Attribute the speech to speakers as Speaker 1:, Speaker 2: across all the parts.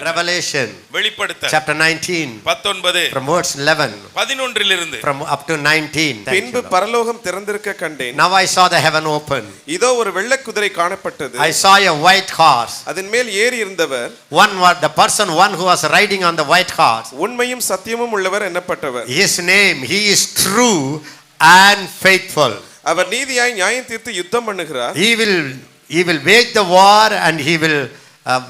Speaker 1: Revelation
Speaker 2: வெளிப்படுத்தல்
Speaker 1: chapter 19
Speaker 2: 19
Speaker 1: from verse 11
Speaker 2: 11
Speaker 1: from up to 19.
Speaker 3: பின்பு பரலோகம் திறந்திருக்க கண்டேன்.
Speaker 1: Now I saw the heaven open.
Speaker 3: இதோ ஒரு வெள்ளை குதிரை காணப்பட்டது.
Speaker 1: I saw a white horse.
Speaker 3: அதன் மேல் ஏறி இருந்தவர்
Speaker 1: The person who was riding on the white horse.
Speaker 3: உண்மையும் சத்தியமும் உள்ளவர் என்னப்பட்டவர்.
Speaker 1: His name, he is true and faithful.
Speaker 3: அவர் நீதியாய் நியாயம் தீர்த்து யுத்தம் பண்ணுகிறார்.
Speaker 1: He will wage the war and he will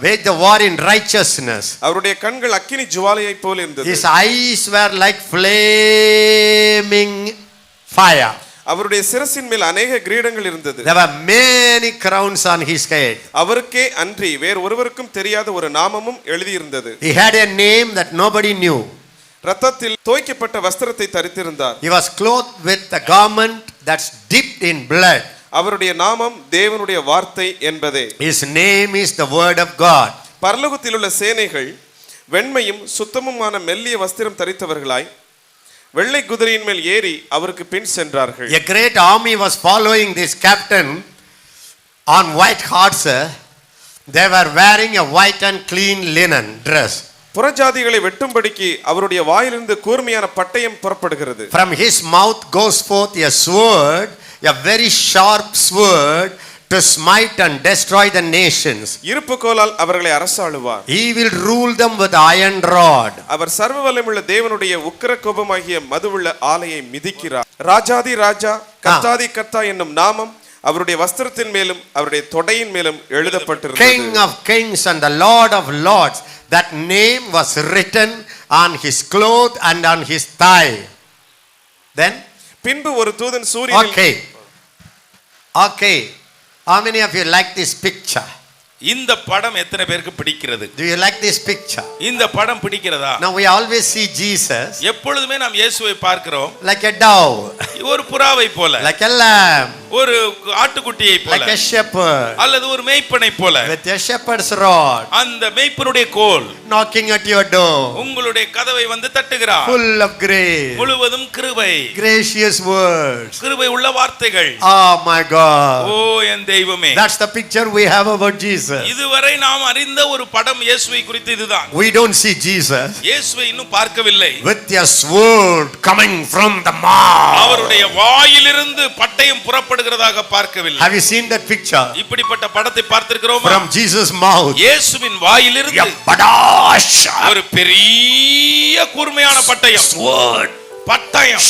Speaker 1: wage the war in righteousness.
Speaker 3: அவருடைய கண்கள் அக்கினி ஜுவாலையைப் போல இருந்தது.
Speaker 1: His eyes were like flaming fire.
Speaker 3: அவருடைய சிரசின் மேல் अनेक கிரீடங்கள் இருந்தது.
Speaker 1: There were many crowns on his head.
Speaker 3: அவருக்கே அன்றி வேறு ஒருவருக்கும் தெரியாத ஒரு நாமமும் எழுதி இருந்தது.
Speaker 1: He had a name that nobody knew.
Speaker 3: இரத்தத்தில் தோய்க்கப்பட்ட வஸ்திரத்தை தரித்திருந்தார்.
Speaker 1: He was clothed with a garment that's dipped in blood.
Speaker 3: அவருடைய நாமம் தேவனுடைய வார்த்தை என்பதே.
Speaker 1: His name is the word of God.
Speaker 3: பரலோகத்தில் உள்ள சேனைகள் வெண்மையும் சுத்தமுமான மெல்லிய வஸ்திரம் தரித்தவர்களாய் வெள்ளை குதிரையின் மேல் ஏறி அவருக்கு பின் சென்றார்கள்.
Speaker 1: A great army was following this captain on white horses. They were wearing a white and clean linen dress.
Speaker 3: புறஜாதிகளை வெட்டும்படிக்கு அவருடைய வாயிலிருந்து கூர்மையான பட்டயம் புறப்படுகிறது.
Speaker 1: From his mouth goes forth a sword, a very sharp sword, to smite and destroy the nations.
Speaker 3: இருப்புக்கோலால் அவர்களை அரசாளுவார்.
Speaker 1: He will rule them with iron rod.
Speaker 3: அவர் சர்வ வல்லமையுள்ள தேவனுடைய உக்கிர கோபமாகிய மதுவுள்ள ஆலையை மிதிக்கிறார். ராஜாதி ராஜா கர்த்தாதி கர்த்தா என்னும் நாமம் அவருடைய வஸ்திரத்தின் மேலும் அவருடைய தொடையின் மேலும் எழுதப்பட்டிருந்தது.
Speaker 1: King of kings and the Lord of lords, that name was written on his cloth and on his thigh. Then
Speaker 3: பின்பு ஒரு தூதன் சூரியனில்
Speaker 1: okay, how many of you like this picture?
Speaker 2: இந்த படம் எத்தனை பேருக்கு பிடிக்கிறது?
Speaker 1: Do you like this picture?
Speaker 2: இந்த படம் பிடிக்கிறதா?
Speaker 1: Now we always see Jesus
Speaker 2: எப்பொழுதுமே நாம் இயேசுவை பார்க்கிறோம்
Speaker 1: like a dove,
Speaker 2: ஒரு புறாவை போல,
Speaker 1: like a lamb,
Speaker 2: ஒரு ஆட்டுக்குட்டியை போல,
Speaker 1: like a shepherd,
Speaker 2: அல்லது ஒரு மேய்ப்பனை போல,
Speaker 1: with a shepherd's rod,
Speaker 2: அந்த மேய்ப்பனுடைய கோல்
Speaker 1: knocking at your door,
Speaker 2: உங்களுடைய கதவை வந்து தட்டுகிறார்.
Speaker 1: full of grace,
Speaker 2: முழுவதும் கிருபை,
Speaker 1: gracious words.
Speaker 2: கிருபை உள்ள வார்த்தைகள்.
Speaker 1: Oh my God,
Speaker 2: ஓ என் தெய்வமே.
Speaker 1: that's the picture we have about Jesus.
Speaker 2: இதுவரை நாம் அறிந்த ஒரு படம் இயேசுவை குறித்து இதுதான்.
Speaker 1: We don't see Jesus
Speaker 2: இயேசுவை இன்னும் பார்க்கவில்லை.
Speaker 1: with a sword coming from the mouth.
Speaker 2: அவருடைய வாயிலிருந்து பட்டயம் புறப்படுகிறதாக பார்க்கவில்லை.
Speaker 1: Have you seen that picture?
Speaker 2: இப்படிப்பட்ட படத்தை பார்த்திருக்கிறோமா?
Speaker 1: From Jesus' mouth,
Speaker 2: இயேசுவின் வாயிலிருந்து ஒரு பெரிய கூர்மையான பட்டயம்,
Speaker 1: sword,
Speaker 2: பட்டயம்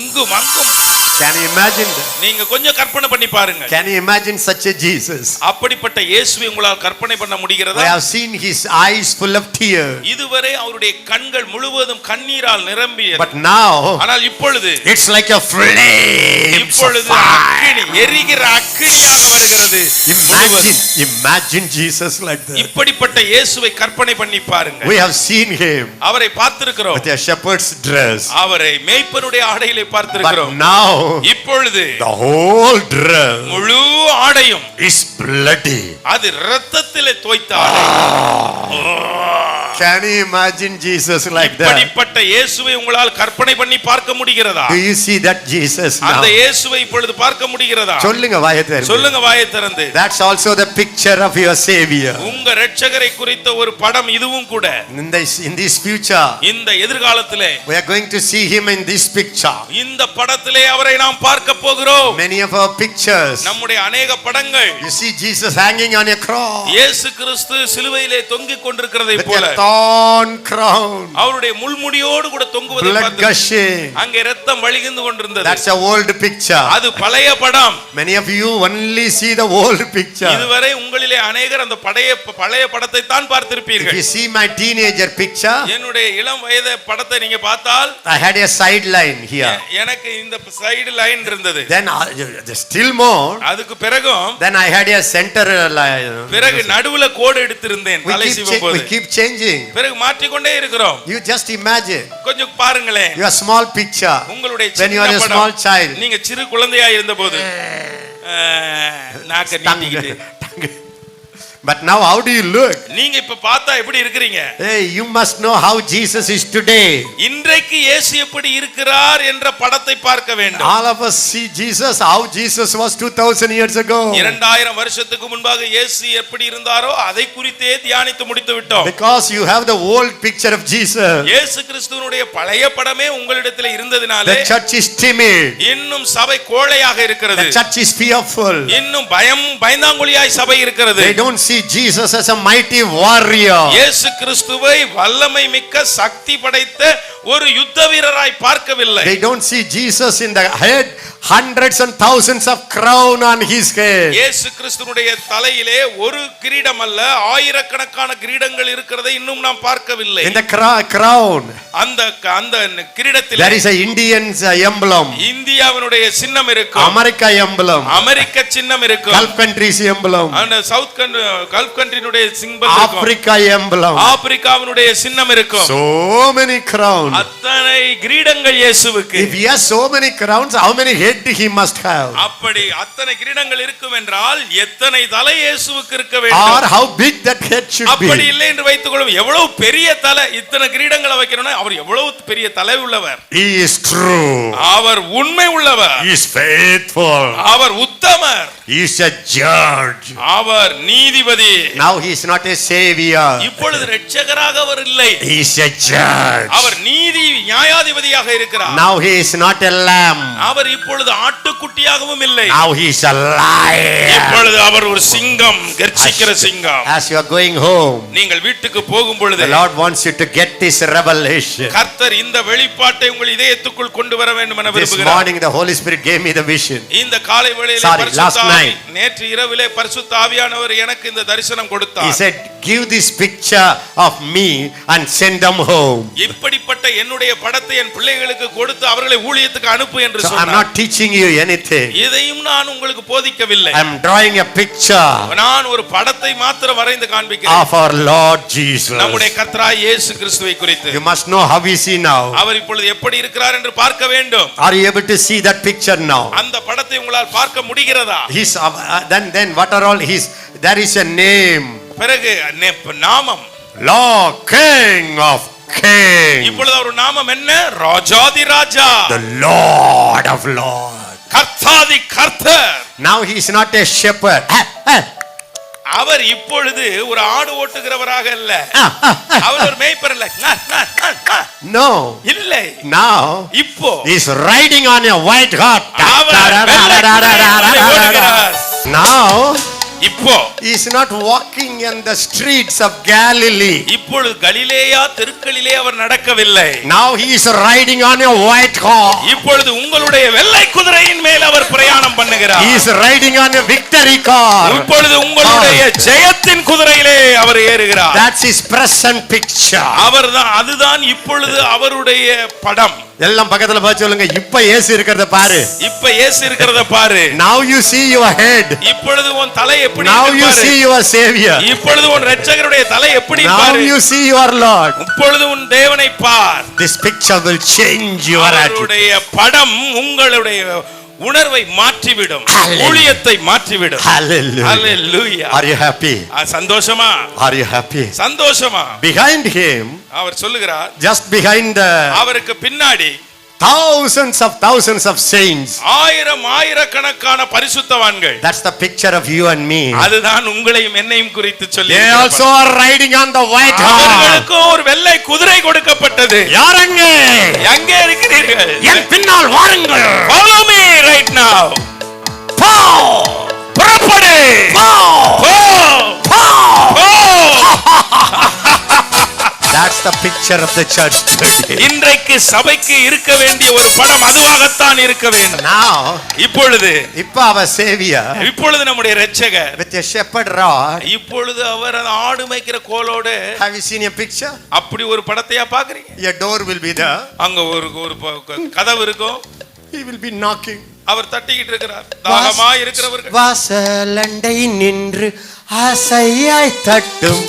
Speaker 2: இங்கும் அங்கும்.
Speaker 1: Can you imagine that?
Speaker 2: நீங்க கொஞ்சம் கற்பனை பண்ணி பாருங்க.
Speaker 1: Can you imagine such a Jesus?
Speaker 2: அப்படிப்பட்ட இயேசுவை உங்களால் கற்பனை பண்ண முடிகிறதா?
Speaker 1: I have seen his eyes full of tears.
Speaker 2: இதுவரை அவருடைய கண்கள் முழுவதும் கண்ணீரால் நிரம்பியது.
Speaker 1: But now
Speaker 2: ஆனால் இப்பொழுது
Speaker 1: it's like a flame.
Speaker 2: இப்பொழுது அக்கினி, எரிகிற அக்கினியாக வருகிறது.
Speaker 1: Imagine Jesus like that.
Speaker 2: இப்படிப்பட்ட இயேசுவை கற்பனை பண்ணி பாருங்க.
Speaker 1: We have seen him
Speaker 2: அவரை பார்த்திருக்கிறோம்.
Speaker 1: with a shepherd's dress.
Speaker 2: அவரை மேய்ப்பனுடைய ஆடையிலே பார்த்திருக்கிறோம்.
Speaker 1: But now
Speaker 2: இப்பொழுது
Speaker 1: the whole dress
Speaker 2: முழு ஆடையும்
Speaker 1: is bloody.
Speaker 2: அது இரத்தத்திலே தோய்த்த ஆடை.
Speaker 1: Can you imagine Jesus like that?
Speaker 2: இப்படிப்பட்ட இயேசுவை உங்களால் கற்பனை பண்ணி பார்க்க முடிகிறதா?
Speaker 1: Do you see that Jesus now?
Speaker 2: அந்த இயேசுவை இப்பொழுது பார்க்க முடிகிறதா?
Speaker 1: சொல்லுங்க வாயை திறந்து.
Speaker 2: சொல்லுங்க வாயை திறந்து.
Speaker 1: That's also the picture of your savior.
Speaker 2: உங்க இரட்சகரை குறித்த ஒரு படம் இதுவும் கூட.
Speaker 1: In this future,
Speaker 2: இந்த எதிர்காலத்திலே
Speaker 1: we are going to see him in this picture.
Speaker 2: இந்த படத்திலே அவரை நாம் பார்க்க போகிறோம்.
Speaker 1: Many of our pictures,
Speaker 2: நம்முடைய अनेक படங்கள்,
Speaker 1: you see Jesus hanging on a cross.
Speaker 2: இயேசு கிறிஸ்து சிலுவையிலே தொங்கிக் கொண்டிருக்கிறதை போல,
Speaker 1: thorn crown,
Speaker 2: அவருடைய முள்முடியோடு கூட தொங்குவதை
Speaker 1: பார்த்தோம்.
Speaker 2: அங்கே இரத்தம் வழிந்து கொண்டிருந்தது.
Speaker 1: That's a old picture.
Speaker 2: அது பழைய படம்.
Speaker 1: Many of you only see the old picture.
Speaker 2: இதுவரை உங்களிலே अनेகர் அந்த பழைய படத்தை தான் பார்த்திருப்பீர்கள்.
Speaker 1: If you see my teenager picture,
Speaker 2: என்னுடைய இளம் வயது படத்தை நீங்க பார்த்தால்,
Speaker 1: I had a sideline here.
Speaker 2: எனக்கு இந்த சைடு லைன் இருந்தது.
Speaker 1: Then still more,
Speaker 2: அதுக்கு பிறகும்
Speaker 1: then I had a center line.
Speaker 2: பிறகு நடுவுல கோடு எடுத்திருந்தேன் தலை சிவப்போது.
Speaker 1: We keep changing.
Speaker 2: பிறகு மாற்றிக் கொண்டே இருக்கிறோம்.
Speaker 1: You just imagine.
Speaker 2: கொஞ்சம் பாருங்களேன்.
Speaker 1: Your small picture.
Speaker 2: உங்களுடைய
Speaker 1: when you are a small child.
Speaker 2: நீங்க சிறு குழந்தையா இருந்தபோது நாக்க நீட்டிக்கிட்டு
Speaker 1: But now how do you look?
Speaker 2: நீங்க இப்ப பார்த்தா எப்படி இருக்கிறீங்க?
Speaker 1: Hey, you must know how Jesus is today.
Speaker 2: இன்றைக்கு இயேசு எப்படி இருக்கிறார் என்ற படத்தை பார்க்க வேண்டும்.
Speaker 1: All of us see Jesus, how Jesus was 2000 years ago.
Speaker 2: 2000 வருஷத்துக்கு முன்பாக இயேசு எப்படி இருந்தாரோ அதை குறித்தே தியானித்து முடித்து விட்டோம்.
Speaker 1: Because you have the old picture of Jesus.
Speaker 2: இயேசு கிறிஸ்துவினுடைய பழைய படமே உங்களிடத்தில் இருந்ததினாலே
Speaker 1: The church is timid.
Speaker 2: இன்னும் சபை கோழையாக இருக்கிறது.
Speaker 1: The church is fearful.
Speaker 2: இன்னும் பயந்தாங்குழியாய் சபை இருக்கிறது.
Speaker 1: They don't see Jesus as a mighty warrior.
Speaker 2: இயேசு கிறிஸ்துவை வல்லமை மிக்க சக்தி படைத்த ஒரு யுத்த வீரராய் பார்க்கவில்லை.
Speaker 1: They don't see Jesus in the head, hundreds and thousands of crown on his head.
Speaker 2: இயேசு கிறிஸ்துவினுடைய தலையிலே ஒரு கிரீடம் அல்ல ஆயிரக்கணக்கான கிரீடங்கள் இருக்கிறதை இன்னும் நாம் பார்க்கவில்லை.
Speaker 1: In the crown,
Speaker 2: அந்த கிரீடத்தில்
Speaker 1: there is a Indian's emblem.
Speaker 2: இந்தியாவினுடைய சின்னம் இருக்கும்.
Speaker 1: America emblem.
Speaker 2: அமெரிக்க சின்னம் இருக்கும்.
Speaker 1: Gulf countries emblem.
Speaker 2: அந்த கல்ஃப் கண்ட்ரினுடைய சிம்பல் இருக்கும்.
Speaker 1: Africa emblem.
Speaker 2: ஆப்பிரிக்காவினுடைய சின்னம் இருக்கும்.
Speaker 1: So many crowns.
Speaker 2: அத்தனை கிரீடங்கள் இயேசுவுக்கு.
Speaker 1: If he has so many crowns, how many head he must have?
Speaker 2: அப்படி அத்தனை கிரீடங்கள் இருக்கும் என்றால் எத்தனை தலை இயேசுவுக்கு இருக்க வேண்டும்?
Speaker 1: Or how big that head should be?
Speaker 2: அப்படி இல்லை என்று வைத்துக்கொள்ளும். எவ்வளவு பெரிய தலை, இத்தனை கிரீடங்களை வைக்கணும்னா அவர் எவ்வளவு பெரிய தலை உள்ளவர்.
Speaker 1: He is true.
Speaker 2: அவர் உண்மை உள்ளவர்.
Speaker 1: He is faithful.
Speaker 2: Our Uthamar.
Speaker 1: He is a judge.
Speaker 2: அவர் நீதிபதி.
Speaker 1: Now he is not a savior.
Speaker 2: இப்பொழுது இரட்சகராக அவர் இல்லை.
Speaker 1: He is a judge.
Speaker 2: அவர் நீதி நியாயாதிபதியாக இருக்கிறார்.
Speaker 1: Now he is not a lamb.
Speaker 2: அவர் இப்பொழுது ஆட்டுக்குட்டியாகவும் இல்லை.
Speaker 1: Now he is a lion.
Speaker 2: இப்பொழுது அவர் ஒரு சிங்கம், கர்ச்சிக்கிற சிங்கம்.
Speaker 1: As you are going home,
Speaker 2: நீங்கள் வீட்டுக்கு போகும் பொழுது
Speaker 1: the Lord wants you to get this revelation.
Speaker 2: கர்த்தர் இந்த வெளிப்பாட்டை உங்கள் இதயத்துக்குள் கொண்டு வர வேண்டும் என
Speaker 1: This
Speaker 2: விரும்புகிறார்.
Speaker 1: morning the Holy Spirit gave me the vision.
Speaker 2: இந்த காலை வேளையிலே
Speaker 1: last night.
Speaker 2: நேற்று இரவிலே பரிசுத்த ஆவியானவர் எனக்கு இந்த தரிசனம்
Speaker 1: He
Speaker 2: கொடுத்தார்.
Speaker 1: said, give this picture of me and send them home.
Speaker 2: இப்படிப்பட்ட என்னுடைய படத்தை என் பிள்ளைகளுக்கு கொடுத்து அவர்களை ஊழியத்துக்கு அனுப்பு என்று
Speaker 1: So I'm
Speaker 2: சொன்னார்.
Speaker 1: not teaching you anything.
Speaker 2: இதையும் நான் உங்களுக்கு போதிக்கவில்லை.
Speaker 1: I'm drawing a picture
Speaker 2: நான் ஒரு படத்தை மாத்திரம் வரைந்து காண்பிக்கிறேன்.
Speaker 1: of our Lord Jesus.
Speaker 2: நம்முடைய கர்த்தராகிய இயேசு கிறிஸ்துவை குறித்து.
Speaker 1: You must know how is he now.
Speaker 2: அவர் இப்பொழுது எப்படி இருக்கிறார் என்று பார்க்க வேண்டும்.
Speaker 1: Are you able to see that picture now?
Speaker 2: அந்த படத்தை உங்களால் பார்க்க முடிகிறதா?
Speaker 1: He's then what are all his? There is a name.
Speaker 2: பிறகு நாமம்.
Speaker 1: Lord, King of Kings.
Speaker 2: இப்பொழுது அவர் நாமம் என்ன? ராஜாதி ராஜா.
Speaker 1: The Lord of Lords.
Speaker 2: கர்த்தாதி கர்த்தர்.
Speaker 1: Now he is not a shepherd.
Speaker 2: அவர் இப்பொழுது ஒரு ஆடு ஓட்டுகிறவராக அல்ல. அவர் ஒரு மேய்ப்பர் அல்ல.
Speaker 1: No.
Speaker 2: இல்லை.
Speaker 1: Now
Speaker 2: இப்போ
Speaker 1: he is riding on a white horse. Now
Speaker 2: இப்போ
Speaker 1: he is not walking in the streets of Galilee.
Speaker 2: இப்பொழுது கலிலேயா தெருக்களிலே அவர் நடக்கவில்லை.
Speaker 1: Now he is riding on a white horse.
Speaker 2: இப்பொழுது உங்களுடைய வெள்ளை குதிரையின் மேல் அவர் பிரயாணம் பண்ணுகிறார்.
Speaker 1: He is riding on a victory car.
Speaker 2: இப்பொழுது உங்களுடைய ஜெயத்தின் குதிரையிலே அவர் ஏறுகிறார்.
Speaker 1: That's his present picture.
Speaker 2: அவர்தான், அதுதான் இப்பொழுது அவருடைய படம்.
Speaker 1: எல்லாம் பக்கத்துல பார்த்து சொல்லுங்க, இப்ப இயேசு இருக்கிறத பாரு.
Speaker 2: இப்ப இயேசு இருக்கிறத பாரு.
Speaker 1: Now you see your head.
Speaker 2: இப்பொழுது உன் தலை எப்படி
Speaker 1: Now
Speaker 2: இருக்கு
Speaker 1: you
Speaker 2: பாரு.
Speaker 1: see your savior.
Speaker 2: இப்பொழுது உன் இரட்சகருடைய தலை எப்படி
Speaker 1: Now
Speaker 2: பாரு.
Speaker 1: you see your Lord.
Speaker 2: இப்பொழுது உன் தேவனை பார்.
Speaker 1: This picture will change your attitude.
Speaker 2: அவருடைய படம் உங்களுடைய உணர்வை மாற்றிவிடும்.
Speaker 1: Hallelujah.
Speaker 2: ஊழியத்தை மாற்றிவிடும்.
Speaker 1: Hallelujah.
Speaker 2: Hallelujah.
Speaker 1: Are you happy?
Speaker 2: சந்தோஷமா?
Speaker 1: Are you happy?
Speaker 2: சந்தோஷமா?
Speaker 1: Behind him,
Speaker 2: அவர் சொல்லுகிறார்,
Speaker 1: just behind the
Speaker 2: அவருக்கு பின்னாடி
Speaker 1: thousands of saints.
Speaker 2: ஆயிரக்கணக்கான பரிசுத்தவான்கள்.
Speaker 1: That's the picture of you and me.
Speaker 2: அதுதான் உங்களையும் என்னையும் குறித்து சொல்லி.
Speaker 1: They also are riding on the white horse.
Speaker 2: அவர்களுக்கு ஒரு வெள்ளை குதிரை கொடுக்கப்பட்டது.
Speaker 1: யார் அங்கே?
Speaker 2: எங்கே இருக்கிறீர்கள்?
Speaker 1: என் பின்னால் வாருங்கள்.
Speaker 2: Follow me right now.
Speaker 1: போ.
Speaker 2: புறப்படு.
Speaker 1: போ.
Speaker 2: போ.
Speaker 1: போ.
Speaker 2: போ.
Speaker 1: That's the picture of the church today.
Speaker 2: இன்றைக்கு சபைக்கு இருக்க வேண்டிய ஒரு படம் அதுவாகத்தான் இருக்க வேண்டும்.
Speaker 1: Now,
Speaker 2: இப்பொழுது
Speaker 1: our savior
Speaker 2: இப்பொழுது நம்முடைய இரட்சகர்
Speaker 1: with a shepherd rod.
Speaker 2: இப்பொழுது அவர் ஆடு மேய்க்கிற கோலோடு.
Speaker 1: Have you seen a picture?
Speaker 2: அப்படி ஒரு படத்தையா பாக்குறீங்க?
Speaker 1: A door will be there.
Speaker 2: அங்க ஒரு கதவு இருக்கும்.
Speaker 1: He will be knocking.
Speaker 2: அவர் தட்டிக்கிட்டு இருக்கிறார். தாகமா இருக்கிறவர்கள்
Speaker 1: வாசலண்டை நின்று ஆசையாய் தட்டும்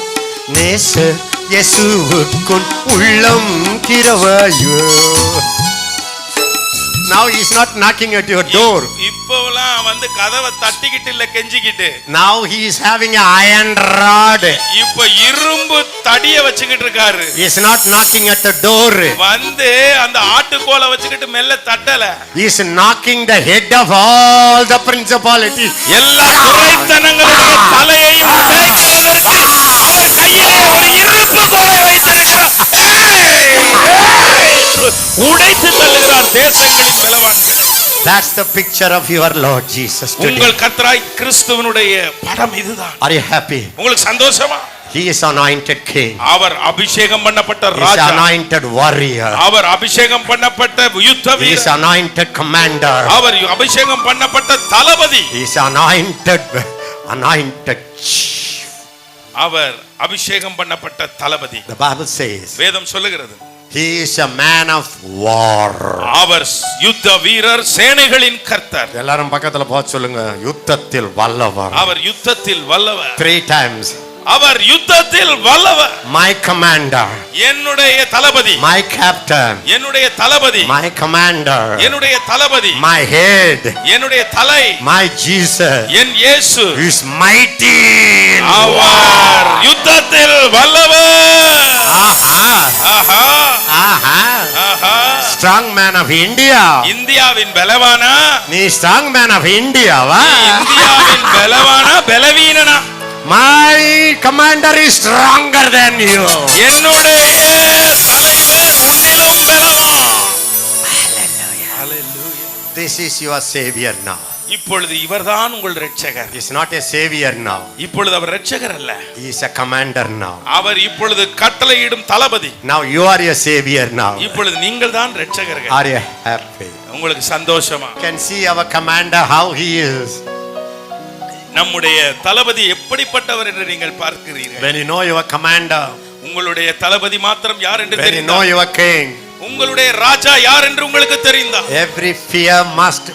Speaker 1: நேசர் இயேசுவுக்குள் உள்ளம் திறவாயோ. Now he's not knocking at your door.
Speaker 2: இப்போலாம் வந்து கதவை தட்டிக்கிட்டு இல்ல கெஞ்சிக்கிட்டு.
Speaker 1: Now he is having an iron rod.
Speaker 2: இப்ப இரும்பு தடிய வச்சுக்கிட்டு இருக்காரு.
Speaker 1: He is not knocking at the door.
Speaker 2: வந்து அந்த ஆட்டுக்கோலை வச்சுக்கிட்டு மெல்ல தட்டல.
Speaker 1: He is knocking the head of all the principalities.
Speaker 2: எல்லா துரைத்தனங்களுடைய தலையையும் உடைக்கிறதற்கு அவர் கையிலே ஒரு இரும்பு கோலை வைத்திருக்கிறார். உடைத்து தள்ளுகிறார் தேசங்களின் பலவான்களை.
Speaker 1: That's the picture of your Lord Jesus today.
Speaker 2: உங்கள் கர்த்தராய் கிறிஸ்துவினுடைய படம் இதுதான்.
Speaker 1: Are you happy?
Speaker 2: உங்களுக்கு சந்தோஷமா?
Speaker 1: He is anointed king.
Speaker 2: அவர் அபிஷேகம் பண்ணப்பட்ட
Speaker 1: He is
Speaker 2: Raja.
Speaker 1: anointed warrior.
Speaker 2: அவர் அபிஷேகம் பண்ணப்பட்ட யுத்த
Speaker 1: He is
Speaker 2: வீரர்.
Speaker 1: anointed commander.
Speaker 2: அவர் அபிஷேகம் பண்ணப்பட்ட தளபதி.
Speaker 1: He is anointed chief.
Speaker 2: அவர் அபிஷேகம் பண்ணப்பட்ட தளபதி.
Speaker 1: The Bible says
Speaker 2: வேதம் சொல்லுகிறது.
Speaker 1: he is a man of war.
Speaker 2: அவர் யுத்த வீரர், சேனைகளின் கர்த்தர்.
Speaker 1: எல்லாரும் பக்கத்துல போக சொல்லுங்க, யுத்தத்தில் வல்லவர்.
Speaker 2: அவர் யுத்தத்தில் வல்லவர்.
Speaker 1: 3 times.
Speaker 2: அவர் யுத்தத்தில் வல்லவர்.
Speaker 1: My commander.
Speaker 2: என்னுடைய தளபதி.
Speaker 1: My captain.
Speaker 2: என்னுடைய தளபதி.
Speaker 1: My commander.
Speaker 2: என்னுடைய தளபதி.
Speaker 1: My head.
Speaker 2: என்னுடைய தலை.
Speaker 1: My Jesus.
Speaker 2: என் இயேசு
Speaker 1: is mighty.
Speaker 2: அவர் யுத்தத்தில் வல்லவர்.
Speaker 1: ஆஹா.
Speaker 2: ஆஹா
Speaker 1: ஆஹா.
Speaker 2: ஆஹா.
Speaker 1: Strong man of India.
Speaker 2: இந்தியாவின் பலவானா?
Speaker 1: நீ strong man of India வா?
Speaker 2: இந்தியாவின் பலவானா பலவீனனா?
Speaker 1: My commander is stronger than you.
Speaker 2: என்னுடைய தலைவர் உன்னிலும் பலவான். Hallelujah.
Speaker 1: This is your savior now.
Speaker 2: இப்பொழுது இவர்தான் உங்கள் இரட்சகர்.
Speaker 1: He is not a savior now.
Speaker 2: இப்பொழுது அவர் இரட்சகர் அல்ல.
Speaker 1: He is a commander now.
Speaker 2: அவர் இப்பொழுது கட்டளையிடும் தளபதி.
Speaker 1: Now you are a savior now.
Speaker 2: இப்பொழுது நீங்கள் தான் இரட்சகர்கள்.
Speaker 1: Are you happy?
Speaker 2: உங்களுக்கு சந்தோஷமா?
Speaker 1: You can see our commander how he is.
Speaker 2: நம்முடைய தளபதி எப்படிப்பட்டவர் என்று நீங்கள் பார்க்கிறீர்கள்.
Speaker 1: When you know your commander,
Speaker 2: உங்களுடைய தளபதி மாத்திரம் யார் என்று
Speaker 1: when you know
Speaker 2: தெரிந்தால்,
Speaker 1: your king,
Speaker 2: உங்களுடைய ராஜா யார் என்று உங்களுக்கு தெரிந்தால்,
Speaker 1: every fear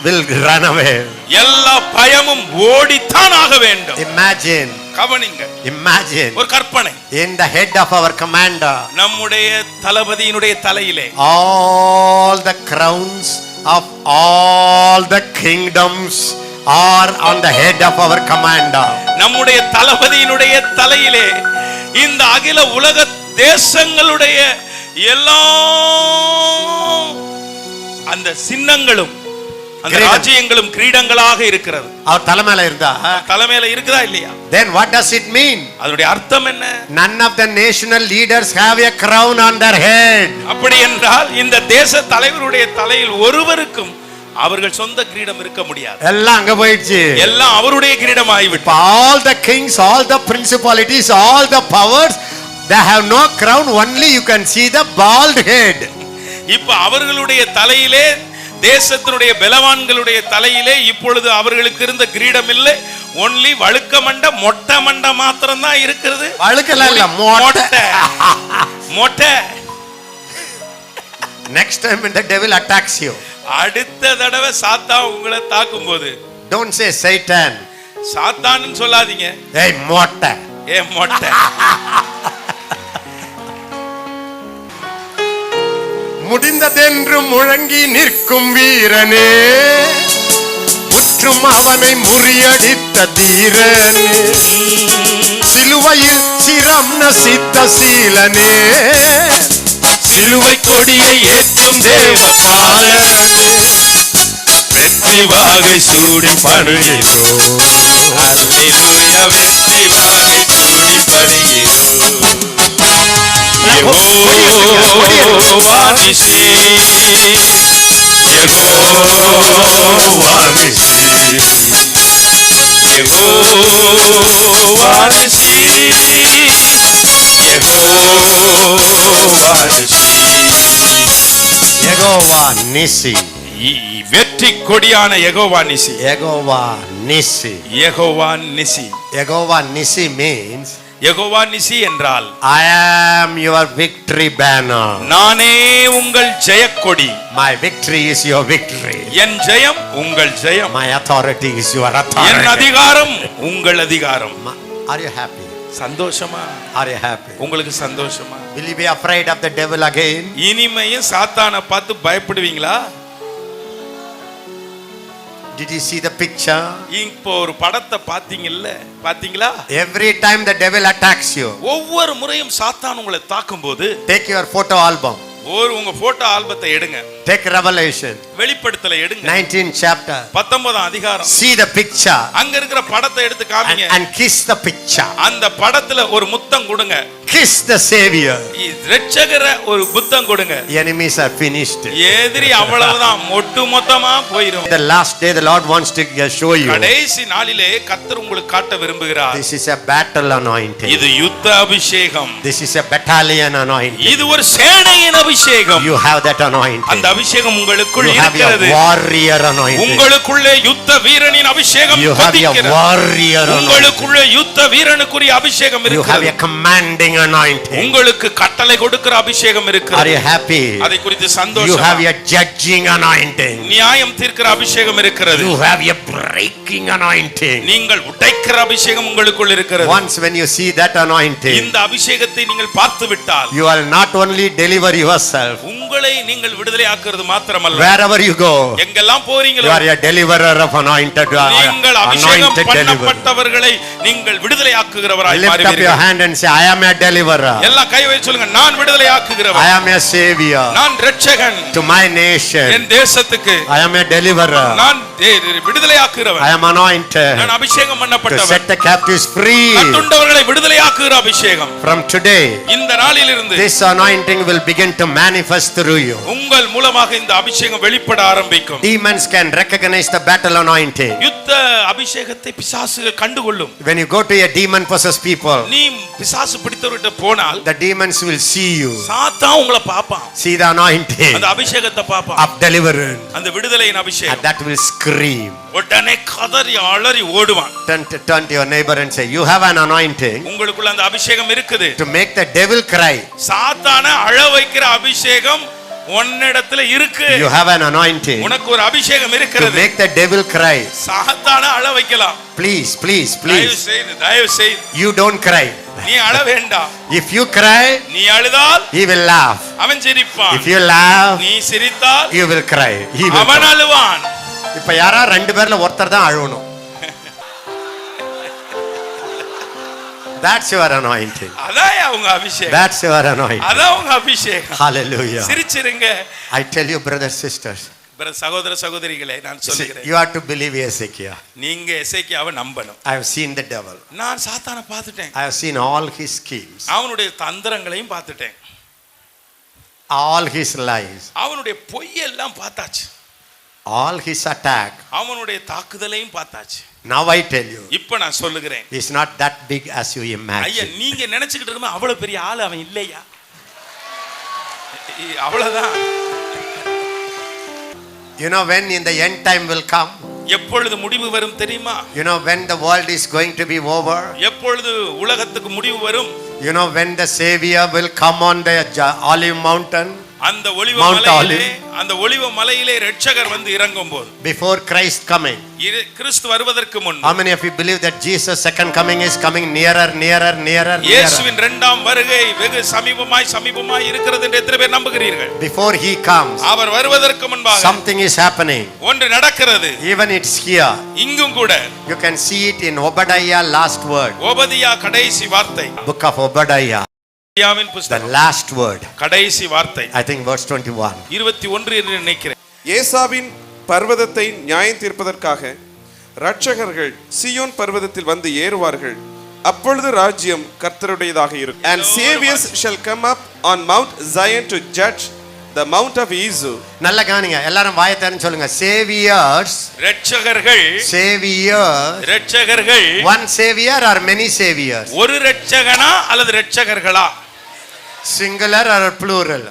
Speaker 1: will run away.
Speaker 2: எல்லா பயமும் ஓடித்தான் ஆக வேண்டும்.
Speaker 1: Imagine.
Speaker 2: கவனிங்க.
Speaker 1: Imagine.
Speaker 2: ஒரு கற்பனை.
Speaker 1: In the head of our commander,
Speaker 2: நம்முடைய தளபதியினுடைய தலையிலே
Speaker 1: all the crowns of all the kingdoms are on the head of our commander.
Speaker 2: நம்முடைய தளபதியினுடைய தலையிலே இந்த அகில உலக தேசங்களுடைய எல்லா அந்த சின்னங்களும் அந்த ராஜ்யங்களும் கிரீடங்களாக இருக்கிறது.
Speaker 1: அவர் தலைமையில இருந்தா,
Speaker 2: தலைமையில இருக்குதா இல்லையா?
Speaker 1: then what does it mean?
Speaker 2: அதனுடைய அர்த்தம் என்ன?
Speaker 1: None of the national leaders have a crown on their head.
Speaker 2: அப்படி என்றால் இந்த தேச தலைவருடைய தலையில் ஒருவருக்கும் அவர்கள் சொந்த கிரீடம் இருக்க முடியாது.
Speaker 1: எல்லாம் அங்க போயிடுச்சு.
Speaker 2: எல்லாம் அவருடைய கிரீடம் ஆகிவிட்டு.
Speaker 1: All the kings, all the principalities, all the powers, they have no crown. Only you can see the bald head.
Speaker 2: இப்ப அவர்களுடைய தலையிலே, தேசத்தினுடைய பலவான்களுடைய தலையிலே இப்பொழுது அவர்களுக்கு இருந்த கிரீடம் இல்லை. ஒன்லி வழுக்க மண்ட, மொட்டை மண்ட மாத்திரம் தான் இருக்கிறது.
Speaker 1: வழுக்கல இல்ல, மொட்டை.
Speaker 2: மொட்டை.
Speaker 1: Next time when the devil attacks you,
Speaker 2: அடுத்த தடவை சாத்தான் உங்களை தாக்கும் போது,
Speaker 1: don't say Satan.
Speaker 2: சாத்தான்னு சொல்லாதீங்க.
Speaker 1: ஏய் மொட்டை.
Speaker 2: ஏ மொட்டை.
Speaker 1: முடிந்ததென்று முழங்கி நிற்கும் வீரனே, முற்றும் அவனை முறியடித்த தீரனே, சிலுவையில் சிரம் நசித்த சீலனே,
Speaker 2: சிலுவை கொடியை ஏற்றும் தேவ பாலனே, வெற்றி வாகை சூடி பணிகிறோம். அல்லேலூயா, வெற்றி வாகை சூடி பணிகிறோம். யெகோவா நிசி, யெகோவா நிசி, யெகோவா நிசி, யெகோவா நிசி.
Speaker 1: யெகோவா நிசி.
Speaker 2: வெற்றி கொடியான யெகோவா நிசி.
Speaker 1: யெகோவா நிசி.
Speaker 2: யெகோவா நிசி.
Speaker 1: யெகோவா நிசி means
Speaker 2: யெகோவா நிசி என்றால்
Speaker 1: I am your victory banner.
Speaker 2: நானே உங்கள் Jayakodi.
Speaker 1: My victory is your victory.
Speaker 2: என் ஜெயம் உங்கள் ஜெயம்.
Speaker 1: My authority is your
Speaker 2: N
Speaker 1: authority.
Speaker 2: அதிகாரம் உங்கள் அதிகாரம்.
Speaker 1: Are you happy?
Speaker 2: சந்தோஷமா?
Speaker 1: Are you happy?
Speaker 2: உங்களுக்கு சந்தோஷமா?
Speaker 1: Will you be afraid of the devil again?
Speaker 2: இனிமையும் சாத்தானை பார்த்து பயப்படுவீங்களா?
Speaker 1: Did you see the picture?
Speaker 2: இப்போ ஒரு படத்தை பாத்தீங்களா?
Speaker 1: Every time the devil attacks you,
Speaker 2: ஒவ்வொரு முறையும் சாத்தான் உங்களை தாக்கும்போது
Speaker 1: take your photo album.
Speaker 2: உங்க போட்டோ ஆல்பத்தை எடுங்க.
Speaker 1: Take Revelation.
Speaker 2: வெளிப்படுத்தல எடுங்க.
Speaker 1: 19th chapter.
Speaker 2: 19ஆம் அதிகாரம்.
Speaker 1: See the picture.
Speaker 2: அங்க இருக்கிற படத்தை எடுத்து காமிங்க.
Speaker 1: And kiss the picture.
Speaker 2: அந்த படத்துல ஒரு முத்தம் கொடுங்க.
Speaker 1: Kiss the Savior.
Speaker 2: இரட்சகரை ஒரு முத்தம் கொடுங்க.
Speaker 1: Enemies are finished.
Speaker 2: எதிரி அவ்வளவுதான் மொட்டு மொத்தமா போயிடும்.
Speaker 1: The last day the Lord wants to show you.
Speaker 2: கடைசி நாளிலே கர்த்தர் உங்களுக்கு காட்ட விரும்புகிறார்.
Speaker 1: This is a battle anointing.
Speaker 2: இது யுத்த அபிஷேகம்.
Speaker 1: This is a battalion anointing.
Speaker 2: இது ஒரு சேனையின் அபிஷேகம்.
Speaker 1: You have that anointing.
Speaker 2: அந்த அபிஷேகம் உங்களுக்குள்
Speaker 1: You have
Speaker 2: இருக்கிறது.
Speaker 1: a warrior anointing.
Speaker 2: உங்களுக்குள்ளே யுத்த வீரனின் அபிஷேகம்
Speaker 1: You have a warrior anointing.
Speaker 2: உங்களுக்குள்ளே யுத்த வீரனுக்குரிய அபிஷேகம்
Speaker 1: You have
Speaker 2: இருக்கிறது.
Speaker 1: a commanding anointing.
Speaker 2: உங்களுக்கு கட்டளை கொடுக்கிற அபிஷேகம்
Speaker 1: Are
Speaker 2: இருக்கிறது.
Speaker 1: you happy?
Speaker 2: அதை குறித்து
Speaker 1: You
Speaker 2: சந்தோஷமா?
Speaker 1: have a judging anointing.
Speaker 2: நியாயம் தீர்க்கிற அபிஷேகம் இருக்கிறது.
Speaker 1: You have a breaking anointing.
Speaker 2: நீங்கள் உடைக்கிற அபிஷேகம் உங்களுக்குள் இருக்கிறது.
Speaker 1: Once when you see that anointing,
Speaker 2: இந்த அபிஷேகத்தை நீங்கள் பார்த்து விட்டால்
Speaker 1: you will not only deliver yourself.
Speaker 2: உங்களை நீங்கள் விடுதலை ஆக்குறது மாத்திரமல்ல,
Speaker 1: Wherever you go,
Speaker 2: எங்கெல்லாம்
Speaker 1: you
Speaker 2: போறீங்களோ
Speaker 1: are a deliverer of anointed
Speaker 2: நீங்கள் அபிஷேகம்
Speaker 1: anointed deliverer.
Speaker 2: பண்ணப்பட்டவர்களை நீங்கள் விடுதலை ஆக்குகிறவராய்
Speaker 1: Lift up your
Speaker 2: மாறுவீர்கள்.
Speaker 1: hand and say, I am a deliverer.
Speaker 2: எல்லாம் கை வைத்து சொல்லுங்க, நான் விடுதலை
Speaker 1: I
Speaker 2: ஆக்குகிறவர்,
Speaker 1: am a savior
Speaker 2: நான் இரட்சகன்,
Speaker 1: to my nation.
Speaker 2: என் தேசத்துக்கு
Speaker 1: I am a deliverer.
Speaker 2: நான் விடுதலை ஆக்குகிறவர்,
Speaker 1: I am anointed
Speaker 2: நான் அபிஷேகம்
Speaker 1: to
Speaker 2: பண்ணப்பட்டவர்,
Speaker 1: set the captives free.
Speaker 2: கட்டுண்டவர்களை விடுதலை ஆக்குகிற அபிஷேகம்.
Speaker 1: From today,
Speaker 2: இந்த நாளிலிருந்து
Speaker 1: this anointing will begin to manifest through you.
Speaker 2: உங்கள் மூலமாக இந்த அபிஷேகம் வெளிப்பட ஆரம்பிக்கும்.
Speaker 1: Demons can recognize the battle anointing.
Speaker 2: யுத்த அபிஷேகத்தை பிசாசுகள் கண்டுகொள்ளும்.
Speaker 1: When you go to a demon possessed people,
Speaker 2: நீ பிசாசு பிடித்தவர்கிட்ட போனால்
Speaker 1: the demons will see you.
Speaker 2: சாத்தான் உங்களை பாப்பான்.
Speaker 1: See the anointing
Speaker 2: அந்த அபிஷேகத்தை பாப்பான்.
Speaker 1: of deliverance,
Speaker 2: அந்த விடுதலையின்
Speaker 1: and
Speaker 2: அபிஷேகம்.
Speaker 1: that will scream.
Speaker 2: உடனே கதறி அலறி ஓடுவான்.
Speaker 1: Turn to your neighbor and say, you have an anointing
Speaker 2: உங்களுக்குள்ள அந்த அபிஷேகம் இருக்குது.
Speaker 1: to make the devil cry.
Speaker 2: சாத்தான அழ வைக்கிற அபிஷேகம் உன்னிடத்துல இருக்கு.
Speaker 1: You have an anointing
Speaker 2: உனக்கு ஒரு அபிஷேகம்
Speaker 1: to
Speaker 2: இருக்கிறது.
Speaker 1: make the devil cry.
Speaker 2: சாத்தான அழ வைக்கலாம்.
Speaker 1: Please, please,
Speaker 2: தயவு
Speaker 1: please.
Speaker 2: செய்து
Speaker 1: You don't cry.
Speaker 2: நீ அழ வேண்டாம்.
Speaker 1: If you cry,
Speaker 2: நீ அழுதால்
Speaker 1: he will laugh.
Speaker 2: அவன் சிரிப்பான்.
Speaker 1: If you laugh,
Speaker 2: நீ சிரித்தால்
Speaker 1: you will cry. He will
Speaker 2: அவன்
Speaker 1: cry.
Speaker 2: அழுவான்.
Speaker 1: இப்ப யாரா ரெண்டு பேர்ல ஒருத்தர் தான் அழுவணும். That's your anointing.
Speaker 2: அதான் அவங்க அபிஷேகம்.
Speaker 1: That's your anointing.
Speaker 2: அதான் அவங்க அபிஷேகம்.
Speaker 1: Hallelujah.
Speaker 2: சிரிச்சிருங்க.
Speaker 1: I tell you, brothers, sisters,
Speaker 2: சகோதர சகோதரிகளே, நான்
Speaker 1: see,
Speaker 2: சொல்லுகிறேன்,
Speaker 1: you have to believe Ezekiel.
Speaker 2: நீங்க எசேக்கியாவை நம்பணும்.
Speaker 1: I have seen the devil.
Speaker 2: நான் சாத்தானை பார்த்துட்டேன்.
Speaker 1: I have seen all his schemes,
Speaker 2: அவனுடைய தந்திரங்களையும் பார்த்துட்டேன்.
Speaker 1: all his lies,
Speaker 2: அவனுடைய பொய்யெல்லாம் பார்த்தாச்சு.
Speaker 1: all his attack.
Speaker 2: அவனுடைய தாக்குதலையும் பார்த்தாச்சு.
Speaker 1: Now I tell you,
Speaker 2: இப்ப நான் சொல்லுகிறேன்,
Speaker 1: he's not that big as you
Speaker 2: ஐயா
Speaker 1: imagine.
Speaker 2: நீங்க நினைச்சுக்கிட்டு இருக்கணும் அவ்வளவு பெரிய ஆளு அவன் இல்லையா, அவ்வளவுதான்.
Speaker 1: You know when in the end time will come?
Speaker 2: எப்பொழுது முடிவு வரும் தெரியுமா?
Speaker 1: You know when the world is going to be over?
Speaker 2: எப்பொழுது உலகத்துக்கு முடிவு வரும்?
Speaker 1: You know when the Savior will come on the Olive Mountain?
Speaker 2: அந்த ஒலிவ
Speaker 1: Mount
Speaker 2: மலையிலே, அந்த ஒலிவ மலையிலே இரட்சகர் வந்து இறங்கும் போது,
Speaker 1: Before Christ coming.
Speaker 2: கிறிஸ்து வருவதற்கு முன்,
Speaker 1: How many of you believe that Jesus' second coming is coming nearer, nearer, nearer, nearer?
Speaker 2: இயேசுவின் இரண்டாம் வருகை வெகு சமீபமாய் இருக்கிறது என்று எத்தனை பேர் நம்புகிறீர்கள்?
Speaker 1: Before he comes,
Speaker 2: அவர் வருவதற்கு முன்பாக
Speaker 1: something is happening.
Speaker 2: ஒன்று நடக்கிறது.
Speaker 1: Even it's here.
Speaker 2: இங்கும் கூட
Speaker 1: You can see it in Obadiah last word.
Speaker 2: ஓபதியா கடைசி வார்த்தை.
Speaker 1: Book of Obadiah.
Speaker 2: ஓபதியாவின்
Speaker 1: The
Speaker 2: புத்தகம்
Speaker 1: last word.
Speaker 2: கடைசி வார்த்தை.
Speaker 1: I think verse 21.
Speaker 2: 21 என்று நினைக்கிறேன்.
Speaker 3: ஏசாவின் பர்வதத்தை நியாயம் தீர்ப்பதற்காக இரட்சகர்கள் சீயோன் பர்வதத்தில் வந்து ஏறுவார்கள். அப்பொழுது ராஜ்யம் கர்த்தருடையதாக இருக்கும். And saviors shall come up on Mount Zion to judge the mount of Israel.
Speaker 1: நல்ல கவனிங்க, எல்லாரும் வாயை திறந்து சொல்லுங்க. Saviors.
Speaker 2: இரட்சகர்கள்.
Speaker 1: Saviors.
Speaker 2: இரட்சகர்கள்.
Speaker 1: One savior or many saviors?
Speaker 2: ஒரு இரட்சகனா அல்லது இரட்சகர்களா?
Speaker 1: Singular or plural?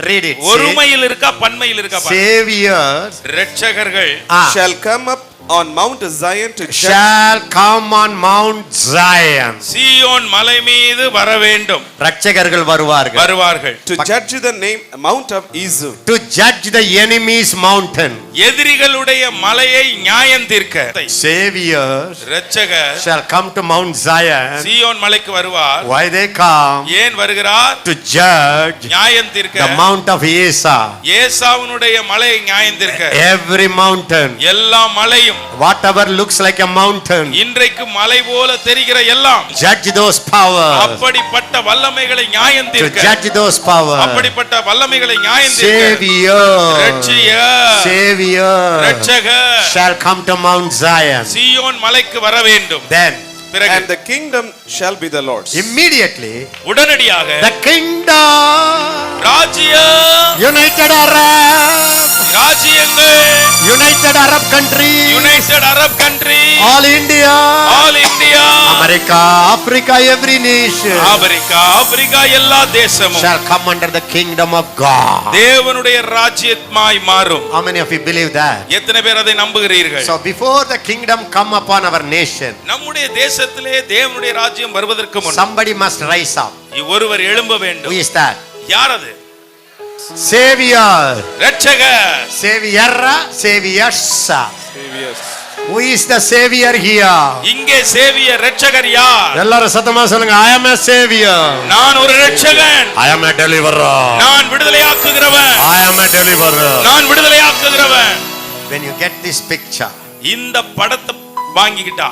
Speaker 1: Read it.
Speaker 2: ஒருமையில் இருக்கா பன்மையில் இருக்கா?
Speaker 1: Saviors
Speaker 2: இரட்சகர்கள்
Speaker 3: shall come up on Mount Zion to judge,
Speaker 1: shall come on Mount Zion.
Speaker 2: சீயோன் மலை மீது வர வேண்டும்,
Speaker 1: ரட்சகர்கள் வருவார்கள்.
Speaker 3: to judge the name Mount of Israel,
Speaker 1: To judge the enemy's mountain.
Speaker 2: எதிரிகளுடைய மலையை நியாயம் தீர்க்க.
Speaker 1: Savior
Speaker 2: இரட்சகர்
Speaker 1: shall come to Mount Zion.
Speaker 2: சீயோன் மலைக்கு வருவார்.
Speaker 1: Why they come?
Speaker 2: ஏன் வருகிறார்?
Speaker 1: To judge
Speaker 2: நியாயம் தீர்க்க.
Speaker 1: the Mount of Esau.
Speaker 2: ஏசாவுனுடைய மலையை நியாயம் தீர்க்க.
Speaker 1: Every mountain.
Speaker 2: எல்லா மலையும்,
Speaker 1: Whatever looks like a mountain.
Speaker 2: இன்றைக்கு மலை போல தெரிகிற எல்லாம்,
Speaker 1: Judge those powers.
Speaker 2: அப்படிப்பட்ட வல்லமைகளை நியாயம்
Speaker 1: To
Speaker 2: தீர்க்க.
Speaker 1: judge those powers.
Speaker 2: அப்படிப்பட்ட வல்லமைகளை நியாயம் தீர்க்க.
Speaker 1: Savior.
Speaker 2: இரட்சகர்,
Speaker 1: Savior
Speaker 2: இரட்சகர்
Speaker 1: shall come to Mount Zion.
Speaker 2: சீயோன் மலைக்கு வர வேண்டும்.
Speaker 1: Then
Speaker 2: பிறகு
Speaker 3: and the kingdom shall be the Lord's.
Speaker 1: immediately
Speaker 2: உடனடியாக
Speaker 1: the kingdom,
Speaker 2: ராஜ்யம்,
Speaker 1: United Arab,
Speaker 2: ராஜ்யங்கள்,
Speaker 1: United Arab country,
Speaker 2: United Arab country,
Speaker 1: all India,
Speaker 2: all India,
Speaker 1: America, Africa, every nation
Speaker 2: Africa எல்லா தேசமும்
Speaker 1: shall come under the kingdom of God.
Speaker 2: தேவனுடைய ராஜ்யமாய் மாறும்.
Speaker 1: How many of you believe that?
Speaker 2: எத்தனை பேர் அதை நம்புகிறீர்கள்?
Speaker 1: So before the kingdom come upon our nation,
Speaker 2: நம்முடைய தேசத்திலே தேவனுடைய ராஜ்யம் வருவதற்கு முன்
Speaker 1: somebody must rise up.
Speaker 2: ஒருவர் எழும்ப
Speaker 1: Who
Speaker 2: வேண்டும்.
Speaker 1: is that?
Speaker 2: யார் அது?
Speaker 1: Savior.
Speaker 2: இரட்சகர்.
Speaker 1: Savior, Saviors.
Speaker 3: Saviors.
Speaker 1: Who is the Savior here?
Speaker 2: இங்கே சேவியர் இரட்சகர் யார்?
Speaker 1: எல்லாரும் சத்தமா சொல்லுங்க. I am a Savior.
Speaker 2: நான் ஒரு இரட்சகன்.
Speaker 1: I am a deliverer.
Speaker 2: நான் விடுதலையாக்குகிறவன்.
Speaker 1: I am a deliverer.
Speaker 2: நான் விடுதலையாக்குகிறவன்.
Speaker 1: When you get this picture,
Speaker 2: இந்த படத்தை வாங்கிக்கிட்டா,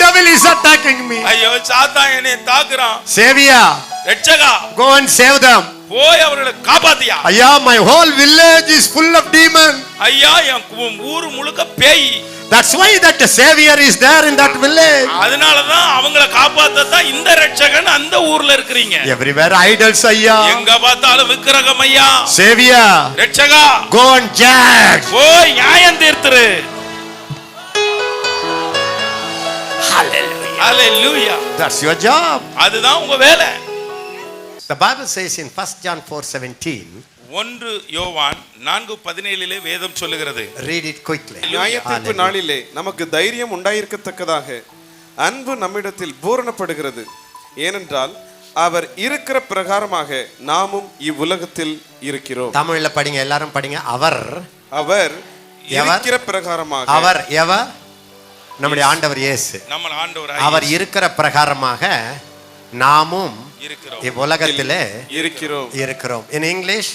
Speaker 1: devil is attacking me.
Speaker 2: ஐயோ சாத்தான் என்னை தாக்குறான்.
Speaker 1: Savior,
Speaker 2: இரட்சகா,
Speaker 1: go and save them.
Speaker 2: போய் அவர்களை காப்பாத்தியா.
Speaker 1: ஐயா, my whole village is full of demons.
Speaker 2: ஐயா, என் ஊர் முழுக்க பேய்.
Speaker 1: That's why that Savior is there in that village.
Speaker 2: அதனாலதான் அவங்கள காப்பாத்ததான் இந்த இரட்சகன் அந்த ஊர்ல இருக்கிறீங்க.
Speaker 1: Everywhere idols, ஐயா.
Speaker 2: எங்க பார்த்தாலும் விக்கிரகம் ஐயா.
Speaker 1: Savior,
Speaker 2: இரட்சகா,
Speaker 1: go and judge.
Speaker 2: போய் நியாயம் தீர்த்துரு.
Speaker 1: Hallelujah.
Speaker 2: Hallelujah.
Speaker 1: That's your job.
Speaker 2: அதுதான் உங்க வேலை.
Speaker 1: The Bible says in 1 John 4:17.
Speaker 2: 1 யோவான் 4:17 வேதம் சொல்லுகிறது.
Speaker 1: Read it quickly.
Speaker 3: நியாயத்தீர்ப்பு நாளிலே நமக்கு தைரியம் உண்டாயிருக்கத்தக்கதாக அன்பு நம்மிடத்தில் பூரணப்படுகிறது. ஏனென்றால் அவர் இருக்கிற பிரகாரமாக நாமும் இவ்வுலகத்தில் இருக்கிறோம்.
Speaker 1: தமிழ்ல படிங்க, எல்லாரும் படிங்க. அவர்
Speaker 3: இருக்கிற பிரகாரமாக.
Speaker 1: அவர் எவர்? நம்முடைய ஆண்டவர் இயேசு.
Speaker 2: நம்ம ஆண்டவர்
Speaker 1: அவர் இருக்கிற பிரகாரமாக நாமும்
Speaker 2: இருக்கிறோம்.
Speaker 1: இவ்வுலகத்திலே
Speaker 3: இருக்கிறோம்.
Speaker 1: In English,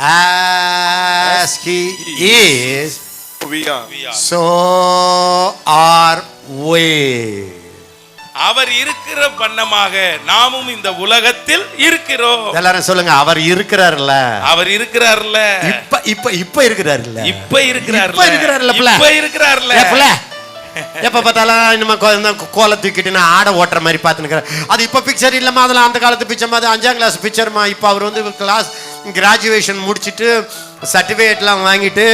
Speaker 1: as he is,
Speaker 3: we are.
Speaker 1: so are we.
Speaker 2: அவர் இருக்கிற வண்ணமாக நாமும் இந்த உலகத்தில் இருக்கிறோம்.
Speaker 1: எல்லாரும் சொல்லுங்க. அவர் இருக்கிறார்ல.
Speaker 2: அவர் இருக்கிறார்ல.
Speaker 1: இப்ப இருக்கிறார்ல.
Speaker 2: இப்ப இருக்கிறார்ல.
Speaker 1: இப்ப இருக்கிறார்ல.
Speaker 2: இப்ப இருக்கிறார்ல.
Speaker 1: எப்ப பார்த்தாலும் நம்ம கோலை தூக்கிட்டு நான் ஆடை ஓட்டுற மாதிரி பார்த்துக்கிறேன். அது இப்ப பிக்சர் இல்லமா, அதெல்லாம் அந்த காலத்து பிக்சர் மாதிரி 5ஆம் கிளாஸ் பிக்சர்மா. இப்ப அவர் வந்து கிளாஸ் கிராஜுவேஷன் முடிச்சுட்டு சர்டிபிகேட்லாம் வாங்கிட்டு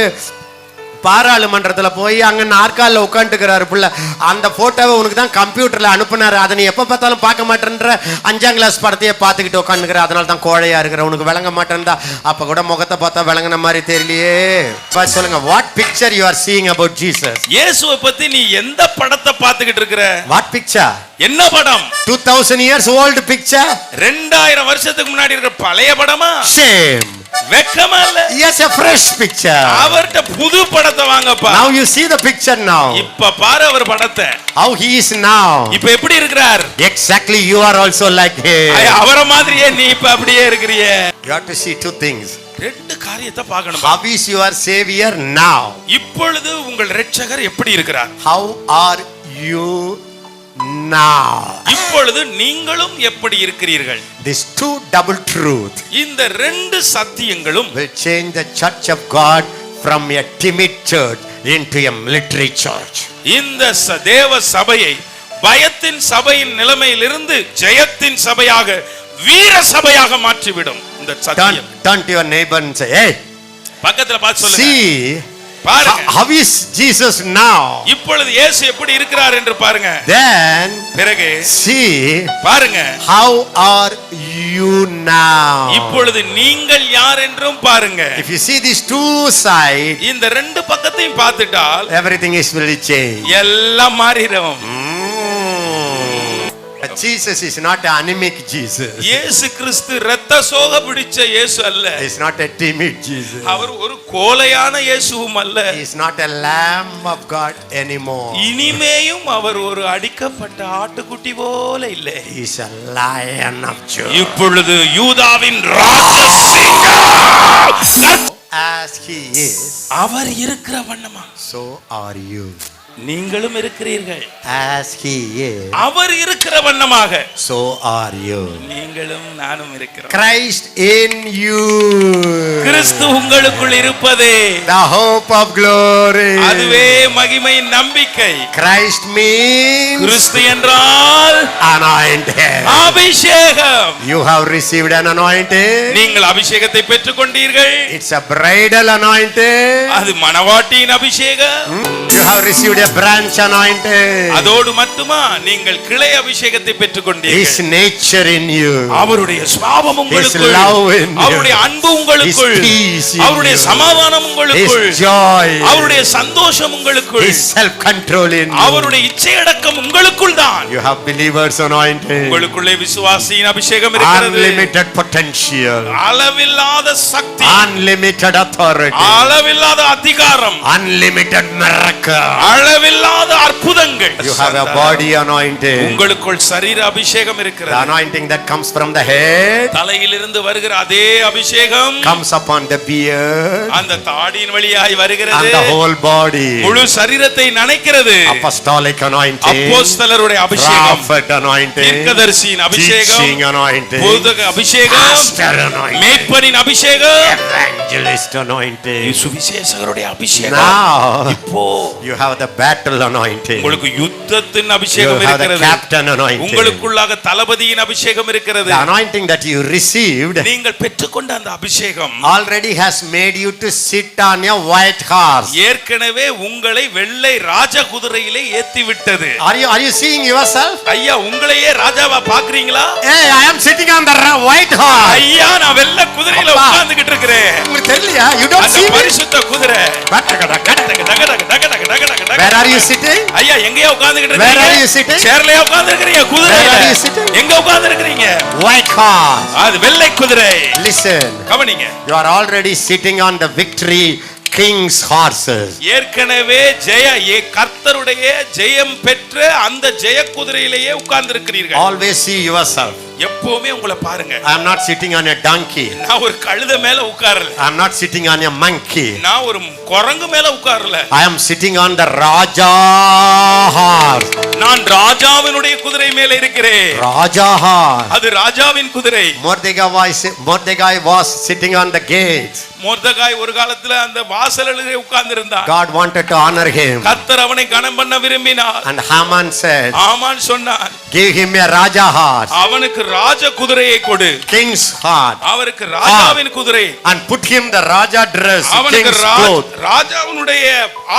Speaker 1: பாராளுமன்றத்தில் போய் அங்கே நாற்காலில் உட்காந்துக்கிறாரு புள்ள. அந்த போட்டோவை உனக்கு தான் கம்ப்யூட்டரில் அனுப்புனாரு. அதை நீ எப்போ பார்த்தாலும் பார்க்க மாட்டேன்ற 5ஆம் கிளாஸ் படத்தையே பார்த்துக்கிட்டு உட்காந்துக்கிற. அதனால தான் கோழையா இருக்கிற. உனக்கு விளங்க மாட்டேன்டா. அப்போ கூட முகத்தை பார்த்தா விளங்கின மாதிரி தெரியலையே. சொல்லுங்க, what picture you are seeing about Jesus?
Speaker 2: இயேசுவை பத்தி நீ எந்த படத்தை பார்த்துக்கிட்டு இருக்கிற?
Speaker 1: What picture?
Speaker 2: என்ன படம்?
Speaker 1: 2000 years old picture?
Speaker 2: 2000 வருஷத்துக்கு முன்னாடி இருக்கிற பழைய படமா?
Speaker 1: Shame.
Speaker 2: வெக்கமா இல்ல?
Speaker 1: Yes, a fresh picture.
Speaker 2: அவர்ட்ட புது படத்தை வாங்கப்பா.
Speaker 1: Now you see the picture now.
Speaker 2: இப்ப பாரு அவர் படத்தை.
Speaker 1: How he is now.
Speaker 2: இப்ப எப்படி இருக்கிறார்?
Speaker 1: Exactly, you are also like him.
Speaker 2: அவரை மாதிரியே நீ இப்ப அப்படியே இருக்கிறியே.
Speaker 1: You have to see two things.
Speaker 2: ரெண்டு காரியத்தை பார்க்கணும்.
Speaker 1: How is your Savior now?
Speaker 2: இப்பொழுது உங்கள் இரட்சகர் எப்படி இருக்கிறார்?
Speaker 1: How are you now?
Speaker 2: இப்பொழுது நீங்களும் எப்படி இருக்கிறீர்கள்?
Speaker 1: This two double truth
Speaker 2: இந்த ரெண்டு சத்தியங்களும்
Speaker 1: will change the church of God from a timid church into a military church.
Speaker 2: இந்த தேவ சபையை பயத்தின் சபையின் நிலைமையிலிருந்து ஜெயத்தின் சபையாக வீர சபையாக மாற்றிவிடும். இந்த சத்தியம்.
Speaker 1: Turn to your neighbor and say, hey,
Speaker 2: பக்கத்துல பார்த்து சொல்லுங்க.
Speaker 1: see
Speaker 2: பாருங்க.
Speaker 1: How is Jesus now?
Speaker 2: இப்பொழுது இயேசு எப்படி இருக்கிறார் என்று பாருங்க.
Speaker 1: Then
Speaker 2: பிறகு
Speaker 1: see
Speaker 2: பாருங்க,
Speaker 1: how are you now?
Speaker 2: இப்பொழுது நீங்கள் யார் என்றும் பாருங்க.
Speaker 1: If you see these two sides,
Speaker 2: இந்த ரெண்டு பக்கத்தையும் பார்த்துட்டால்
Speaker 1: everything is really changed.
Speaker 2: எல்லாம் மாறிடும்.
Speaker 1: Jesus is not an anemic Jesus.
Speaker 2: இயேசு கிறிஸ்து இரத்த சோகை பிடிச்ச இயேசு அல்ல.
Speaker 1: He is not a timid Jesus.
Speaker 2: அவர் ஒரு கோலையான இயேசுவும் அல்ல.
Speaker 1: He is not a lamb of God anymore.
Speaker 2: இனிமேயும் அவர் ஒரு அடிக்கப்பட்ட ஆட்டுக்குட்டி போல இல்லை.
Speaker 1: He is a lion of Judah.
Speaker 2: இப்பொழுது யூதாவின் ராஜசிங்கம்
Speaker 1: As he is,
Speaker 2: அவர் இருக்கிற வண்ணமா
Speaker 1: so are you.
Speaker 2: நீங்களும் இருக்கிறீர்கள்.
Speaker 1: As he is,
Speaker 2: அவர் இருக்கிற வண்ணமாக
Speaker 1: so are you.
Speaker 2: நீங்களும் நானும் இருக்கிறோம்.
Speaker 1: Christ in you,
Speaker 2: கிறிஸ்து உங்களுக்குள் இருப்பதே
Speaker 1: the hope of glory.
Speaker 2: அதுவே மகிமையின் நம்பிக்கை.
Speaker 1: Christ means
Speaker 2: கிறிஸ்து என்றால்
Speaker 1: anointed.
Speaker 2: அபிஷேகம்.
Speaker 1: You have received an anointing.
Speaker 2: நீங்கள் அபிஷேகத்தை பெற்றுக் கொண்டீர்கள்.
Speaker 1: It's a bridal anointing.
Speaker 2: அது மணவாட்டியின் அபிஷேகம்.
Speaker 1: You have received a branch anointing.
Speaker 2: அதோடு மட்டுமா நீங்கள் கிளை அபிஷேகத்தை பெற்றுக்
Speaker 1: His
Speaker 2: கொண்டீர்கள்.
Speaker 1: nature in you.
Speaker 2: அவருடைய சுபாவம் உங்களுக்குள்,
Speaker 1: love in you.
Speaker 2: அவருடைய அன்பு உங்களுக்குள்,
Speaker 1: His peace in
Speaker 2: அவருடைய
Speaker 1: you.
Speaker 2: சமாதானம் உங்களுக்குள்,
Speaker 1: His joy.
Speaker 2: அவருடைய சந்தோஷம் உங்களுக்குள்,
Speaker 1: His self-control in you.
Speaker 2: அவருடைய இச்சையடக்கம் உங்களுக்குள் தான்.
Speaker 1: You have believers anointing.
Speaker 2: உங்களுக்குள்ளே விசுவாசியின் அபிஷேகம் இருக்கிறது.
Speaker 1: Unlimited potential.
Speaker 2: அளவில்லாத சக்தி,
Speaker 1: Unlimited authority.
Speaker 2: அளவில்லாத அதிகாரம்,
Speaker 1: Unlimited miracle.
Speaker 2: அளவில்லாத அற்புதங்கள்.
Speaker 1: You have a body anointing.
Speaker 2: உங்களுக்குள் சரீர அபிஷேகம்
Speaker 1: The
Speaker 2: இருக்கிறது.
Speaker 1: anointing that comes from the head
Speaker 2: தலையிலிருந்து வருகிற அதே அபிஷேகம்
Speaker 1: comes upon the beard
Speaker 2: அந்த தாடியின் வழியாய் வருகிறது.
Speaker 1: and the whole body.
Speaker 2: முழு சரீரத்தை நனைக்கிறது.
Speaker 1: Apostolic anointing.
Speaker 2: அப்போஸ்தலருடைய அபிஷேகம்,
Speaker 1: Prophet anointing.
Speaker 2: தீர்க்கதரிசியின் அபிஷேகம்,
Speaker 1: Teaching anointing.
Speaker 2: போதக அபிஷேகம்,
Speaker 1: Pastor anointing.
Speaker 2: மேய்ப்பனின் அபிஷேகம்,
Speaker 1: Evangelist anointing.
Speaker 2: சுவிசேஷகருடைய அபிஷேகம்.
Speaker 1: Now
Speaker 2: இப்போ
Speaker 1: you have the battle anointing.
Speaker 2: உங்களுக்கு யுத்தத்தின்
Speaker 1: You
Speaker 2: அபிஷேகம்
Speaker 1: have the
Speaker 2: இருக்கிறது.
Speaker 1: captain anointing.
Speaker 2: உங்களுக்குள்ளாக தளபதியின் அபிஷேகம் இருக்கிறது.
Speaker 1: The anointing that you received
Speaker 2: நீங்கள் பெற்றுக்கொண்ட அந்த அபிஷேகம்
Speaker 1: already has made you to sit on a white horse.
Speaker 2: ஏற்கனவே உங்களை வெள்ளை ராஜ குதிரையிலே ஏத்தி விட்டது.
Speaker 1: Are you seeing yourself?
Speaker 2: ஐயா, உங்களையே ராஜாவா பாக்குறீங்களா?
Speaker 1: Hey, I am sitting on the white horse.
Speaker 2: ஐயா, நான் வெள்ளை குதிரையில
Speaker 1: அப்பா.
Speaker 2: உட்கார்ந்துகிட்டு இருக்கிறேன்.
Speaker 1: உங்களுக்கு தெரியலையா? You don't
Speaker 2: அந்த
Speaker 1: see me?
Speaker 2: பரிசுத்த குதிரை.
Speaker 1: Where are you sitting?
Speaker 2: ஐயா, எங்கயா உட்கார்ந்துகிட்டு
Speaker 1: Where are you
Speaker 2: இருக்கீங்க?
Speaker 1: sitting?
Speaker 2: சேர்லயா உட்கார்ந்திருக்கீங்க? குதிரையில.
Speaker 1: Where are you sitting?
Speaker 2: எங்க உட்கார்ந்திருக்கீங்க?
Speaker 1: White horse.
Speaker 2: அது வெள்ளை குதிரை.
Speaker 1: Listen,
Speaker 2: கவனிங்க.
Speaker 1: you are already sitting on the victory king's horses.
Speaker 2: ஏற்கனவே கர்த்தருடைய ஜெயம் பெற்ற அந்த ஜெய குதிரையிலேயே உட்கார்ந்திருக்கிறீர்கள்.
Speaker 1: Always see yourself.
Speaker 2: எப்பவுமே உங்களை பாருங்க.
Speaker 1: I am not sitting on a donkey.
Speaker 2: நான் ஒரு கழுதை மேல உட்காரல.
Speaker 1: I am not sitting on a monkey.
Speaker 2: நான் ஒரு குரங்கு மேல உட்காரல.
Speaker 1: I am sitting on the Raja horse.
Speaker 2: நான் ராஜாவினுடைய குதிரை மேல இருக்கிறேன்.
Speaker 1: Raja horse.
Speaker 2: அது ராஜாவின் குதிரை.
Speaker 1: Mordecai was sitting on the gates.
Speaker 2: மொர்தெகாய் ஒரு காலத்துல அந்த வாசலிலே உட்கார்ந்து இருந்தான்.
Speaker 1: God wanted to honor him.
Speaker 2: கர்த்தர் அவனை கனம் பண்ண விரும்பினார்.
Speaker 1: And Haman said,
Speaker 2: ஆமான் சொன்னான்,
Speaker 1: give him a Raja horse.
Speaker 2: அவனுக்கு ராஜ குதிரையை கொடு.
Speaker 1: King's horse.
Speaker 2: அவருக்கு ராஜாவின் குதிரை.
Speaker 1: And put him the Raja dress.
Speaker 2: அவனுக்கு
Speaker 1: King's cloth.
Speaker 2: ராஜாவினுடைய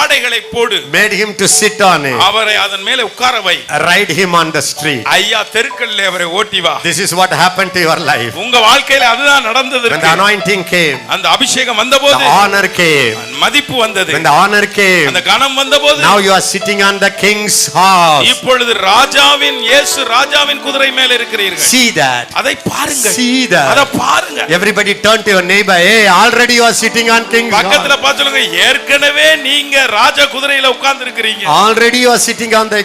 Speaker 2: ஆடைகளை போடு.
Speaker 1: Made him to sit on it.
Speaker 2: அவரை அதன் மேல உட்கார வை.
Speaker 1: Ride him on the street.
Speaker 2: ஐயா, தெருக்கல்ல அவரை ஓட்டி வா.
Speaker 1: This is what happened to your life.
Speaker 2: உங்க வாழ்க்கையில அதுதான் நடந்தது.
Speaker 1: When the anointing came,
Speaker 2: அந்த அபிஷேகம் வந்தபோது,
Speaker 1: the honor came.
Speaker 2: மதிப்பு வந்தது.
Speaker 1: When the honor came,
Speaker 2: அந்த கனம் வந்தபோது,
Speaker 1: now you are sitting on the king's horse.
Speaker 2: இப்பொழுது ராஜாவின் இயேசு ராஜாவின் குதிரை மேல இருக்கிறீர்கள்.
Speaker 1: See that.
Speaker 2: அதை பாருங்க.
Speaker 1: See that.
Speaker 2: அத பாருங்க.
Speaker 1: Everybody turn to your neighbor. Hey, already you are sitting on king's horse.
Speaker 2: பக்கத்துல பார்த்து சொல்லுங்க, ஏற்கனவே நீங்க ராஜ குதிரையில உட்கார்ந்து இருக்கிறீங்க.
Speaker 1: Already you are sitting on the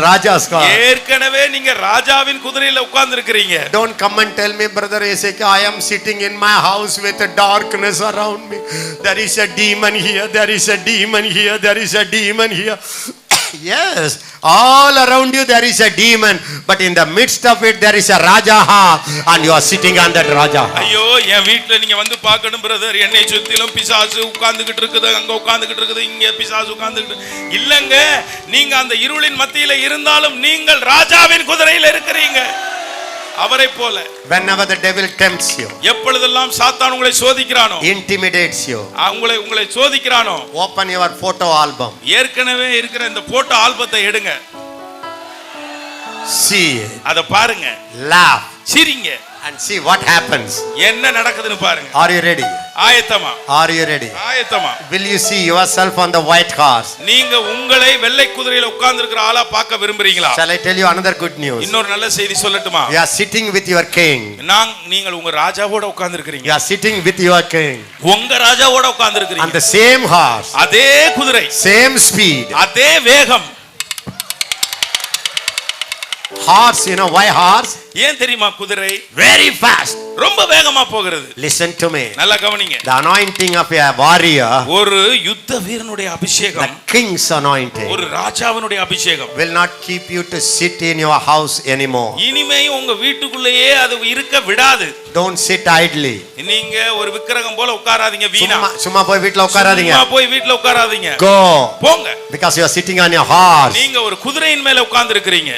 Speaker 1: Raja's horse.
Speaker 2: ஏற்கனவே நீங்க ராஜாவின் குதிரையில உட்கார்ந்து இருக்கிறீங்க.
Speaker 1: Don't come and tell me, brother Ezekiel, I am sitting in my house with a darkness around me. There is a demon here. There is a demon here. There is a demon here. Yes, all around you there is a demon, but in the midst of it there is a Raja and you are sitting on that Raja.
Speaker 2: ஐயோ, என் வீட்ல நீங்க வந்து பார்க்கணும் brother, என்னை சுத்திலும் பிசாசு உட்கார்ந்துகிட்டு இருக்குது, அங்க உட்கார்ந்துகிட்டு இருக்குது, இங்க பிசாசு உட்கார்ந்துகிட்டு. இல்லங்க, நீங்க அந்த இருளின் மத்தியில இருந்தாலும் நீங்கள் ராஜாவின் குதிரையில இருக்கிறீங்க. அவரை போல.
Speaker 1: Whenever the devil tempts you,
Speaker 2: எப்பொழுதெல்லாம் சாத்தான் உங்களை சோதிக்கிறானோ,
Speaker 1: intimidates you,
Speaker 2: உங்களை சோதிக்கிறானோ,
Speaker 1: open your photo album.
Speaker 2: ஏற்கனவே இருக்கிற இந்த போட்டோ ஆல்பத்தை எடுங்க.
Speaker 1: See it.
Speaker 2: அத பாருங்க.
Speaker 1: Laugh.
Speaker 2: சிரிங்க.
Speaker 1: And see what happens.
Speaker 2: என்ன நடக்குதுன்னு பாருங்க.
Speaker 1: Are you ready?
Speaker 2: ஆயத்தமா?
Speaker 1: Are you ready?
Speaker 2: ஆயத்தமா?
Speaker 1: Will you see yourself on the white horse?
Speaker 2: நீங்க உங்களை வெள்ளை குதிரையில உட்கார்ந்து இருக்கிற ஆளா பார்க்க விரும்புறீங்களா?
Speaker 1: Shall I tell you another good news?
Speaker 2: இன்னொரு நல்ல செய்தி சொல்லட்டுமா?
Speaker 1: You are sitting with your king.
Speaker 2: நீங்கள் உங்க ராஜாவோட உட்கார்ந்து இருக்கீங்க.
Speaker 1: You are sitting with your king.
Speaker 2: உங்க ராஜாவோட உட்கார்ந்து இருக்கீங்க.
Speaker 1: On the same horse.
Speaker 2: அதே குதிரை.
Speaker 1: Same speed.
Speaker 2: அதே வேகம்.
Speaker 1: Horse, you know why horse?
Speaker 2: ஏன் தெரியுமா குதிரை?
Speaker 1: Very fast.
Speaker 2: ரொம்ப வேகமா போகிறது.
Speaker 1: Listen to me.
Speaker 2: நல்லா கவனிங்க.
Speaker 1: The anointing of a warrior,
Speaker 2: ஒரு யுத்த வீரனுடைய அபிஷேகம்,
Speaker 1: the king's anointing,
Speaker 2: ஒரு ராஜாவினுடைய அபிஷேகம்
Speaker 1: will not keep you to sit in your house anymore.
Speaker 2: இனிமேல் உங்க வீட்டுக்குள்ளேயே அது இருக்க விடாது.
Speaker 1: Don't sit idly.
Speaker 2: நீங்க ஒரு விக்கிரகம் போல உட்காராதீங்க வீணா.
Speaker 1: சும்மா போய் வீட்ல உட்காராதீங்க.
Speaker 2: சும்மா போய் வீட்ல உட்காராதீங்க.
Speaker 1: Go.
Speaker 2: போங்க.
Speaker 1: Because you are sitting on your horse.
Speaker 2: நீங்க ஒரு குதிரையின் மேல உட்கார்ந்து இருக்கீங்க.